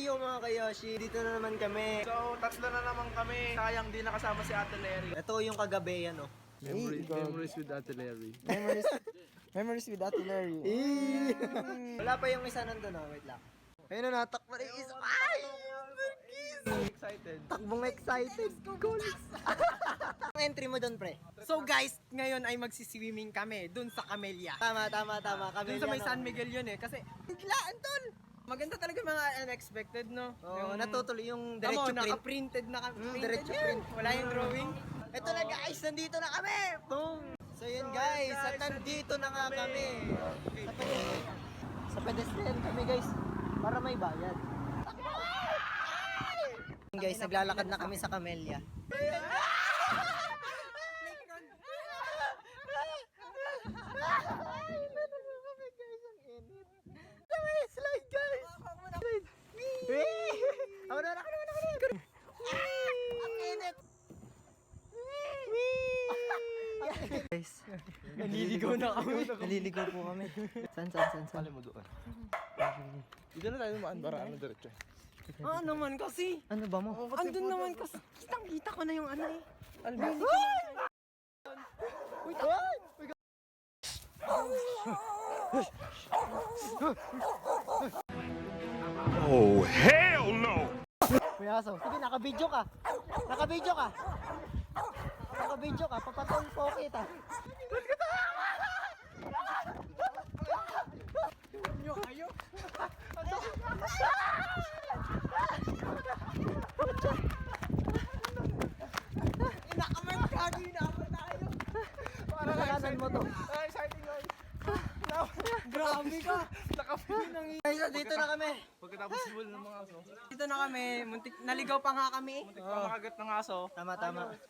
Yo mga kayoshi, dito na naman kami. So, tatlo na naman kami. Sayang di nakasama si Ate Larry. Ito yung kagabi yan, oh. Memories with Ate Larry. Memories with Ate Larry. Wala pa yung isa nandun, oh. Wait lang. Ayun na, natakbo na yung isa. Ay! Excited. Takbong excited. Goal. Ang entry mo doon, pre. So guys, ngayon ay magsiswimming kami dun sa Camellia. Tama. Dun sa may San Miguel yun eh. Kasi biglaan tol. Maganda talaga mga unexpected, no? Oo, natutuloy yung Tamo, diretso print. naka-printed na printed diretso yan. print. Wala yung drawing. Ito na guys, nandito na kami! Boom! So yun guys, at nandito na nga kami. Sa pedestrian kami guys, para may bayad. Guys, naglalakad na kami sa Camellia. Slide guys! Ako na. Ang init! Guys, Naliligaw na kami. naliligaw po kami. San? Pali mo doon. Dito na tayo dumaan para ano diretso. Naman kasi. Ano ba mo? Andun naman kasi. Kitang-kita ko na yung ano eh. Oh, hell no! May aso. Sige, naka-video ka. Papatol po kita. Inakamay kagi na ako tayo. Nakakanan mo to. Exciting guys. Grabe ka. Guys, dito na kami. Pagkatapos bull ng mga aso. Dito na kami. Muntik, naligaw pa nga kami. Muntik pa makagat ng aso. Tama.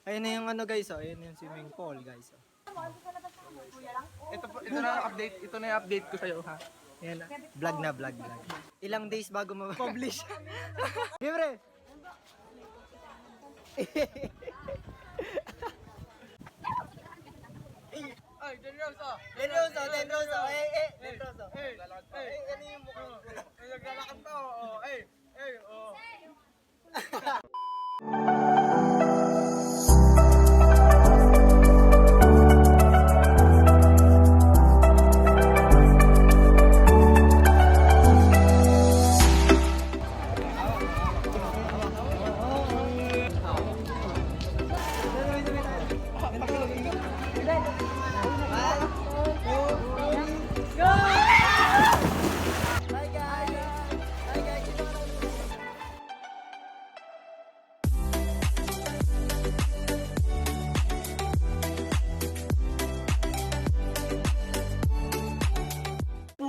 Ayun na yung ano guys, oh. Ayun yung swimming pool guys. Oh. Ito na ang update. Ito na yung update ko sa'yo ha. Yan, vlog na. Ilang days bago ma-publish. Libre! Ay, Denroso. Denroso. Denroso. Ano yung mukha mo? Naglalakad pa. Bye guys!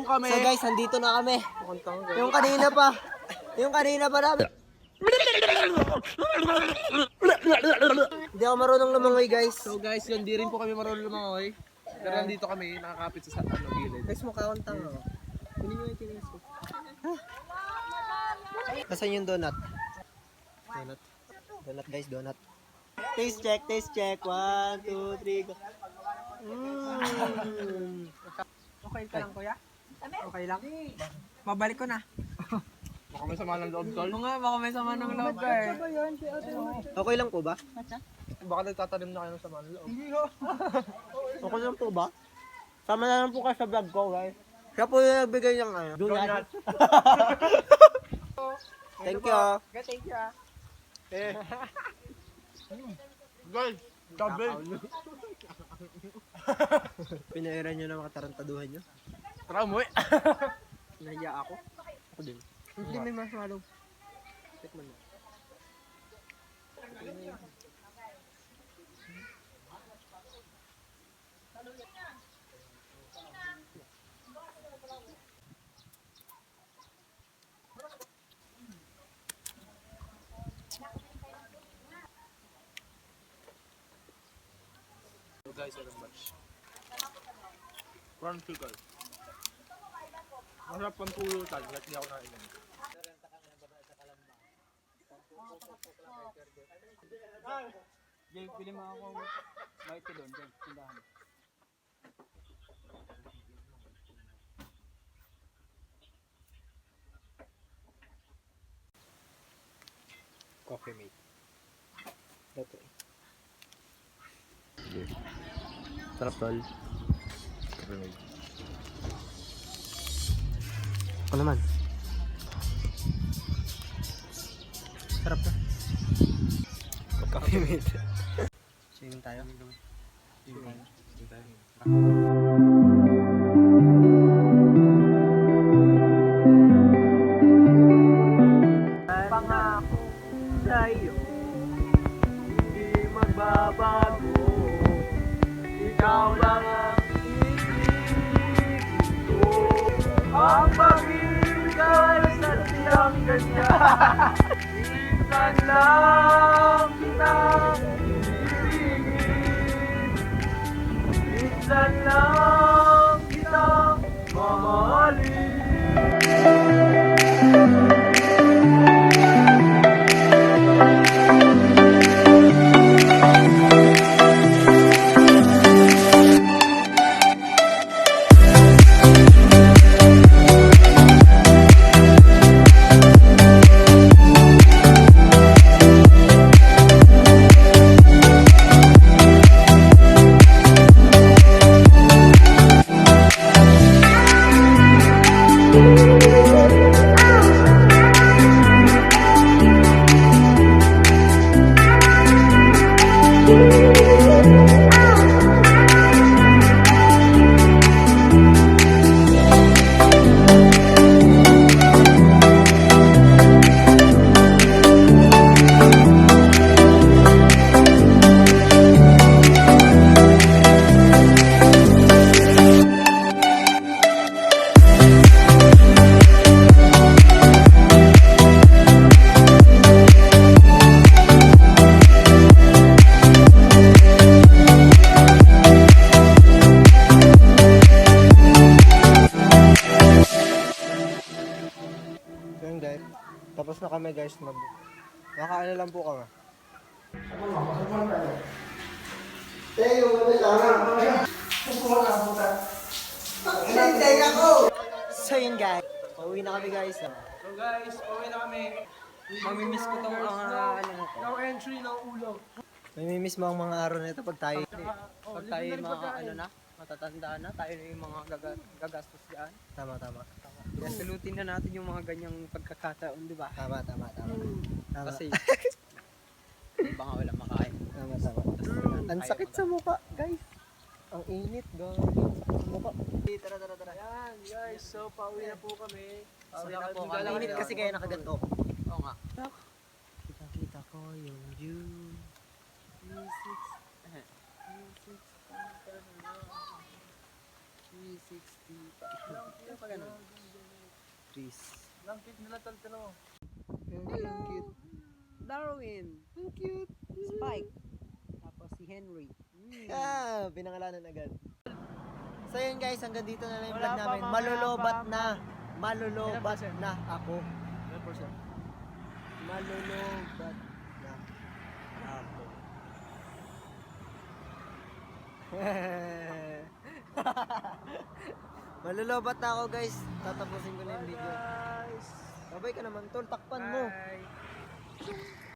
Kami. So guys, nandito na kami. Yung kanina pa namin. Hindi ako marunong lumangoy guys. So guys, yun, di rin po kami marunong lumangoy. Pero nandito kami, nakakapit sa gilid. Guys, mukha akong tanga. Kunin nyo yung chinelas ko. Nasaan yung donut? Donut guys, donut. Taste check. 1, 2, 3, go. Okay ka lang, kuya? Okay lang? Mabalik ko na. Baka may sama ng loob, tol. Oo nga, baka may sama ng loob ka eh. Okay lang po ba? Baka nagtatanim na kayo ng sama ng loob. Okay lang po ba? Sama na lang po kayo sa vlog ko guys. Siya po yung nagbigay ng donut. Thank you. Thank you ah. Guys, double. Pinairan nyo na mga tarantaduhan nyo. Tara, umuwi. Nahiya ako. Ako din. Hindi may marshmallow. Tikman mo. Guys, walang batch. Prawn pickle. Masarap pang pulutan, like di ako nainom. Jay, pili mo ako bite ko doon, Jay, tindahan. Coffee mate. Ito. Sarap tol. Ano naman? Sarap na. Coffee mate. Swimming tayo. Pangako sa'yo, hindi magbabago. Ikaw lang ang ibig ko. Ang pag-ibig ay sadyang ganyan. Minsan lang kitang ibigin. Minsan lang kitang mamahalin. Yun guys, tapos na kami guys nakaano lang po kami. So yun guys, pauwi na kami guys. So guys, pauwi na kami. Mamimiss ko tong ano ko. No entry, no ulo. Mamimiss mo ang mga araw na ito pag tayo. Pag tayo mga ano na, matatanda na, tayo na yung mga gagastos dyan. Tama, tama. Kaya salutin na natin yung mga ganyang pagkakataon, di ba? Tama, tama, tama. Tama, Kasi, iba nga wala makain. tama, tama. Ang sakit sa mukha, guys. Ang init, guys. Ang sakit sa mukha. Tara, tara, tara. Yan guys, so pauwi na po kami. Pauwi na po Ang kami. init kasi kaya nakaganto. Oo nga. Kita-kita ko yung view. Ano pa ganun? Trees. Lang cute nila talo. Ang cute. Darwin, Ang cute. Spike, tapos si Henry. Ah, pinangalanan agad. So yun guys, hanggang dito na lang yung Wala vlog pa, namin. mamaya Malulobat pa. na. Malulobat na ako. 100%. Malulobat na ako. Malulobat na ako guys. Tatapusin ko na yung video. Guys. Babay ka naman tol, takpan mo. Bye.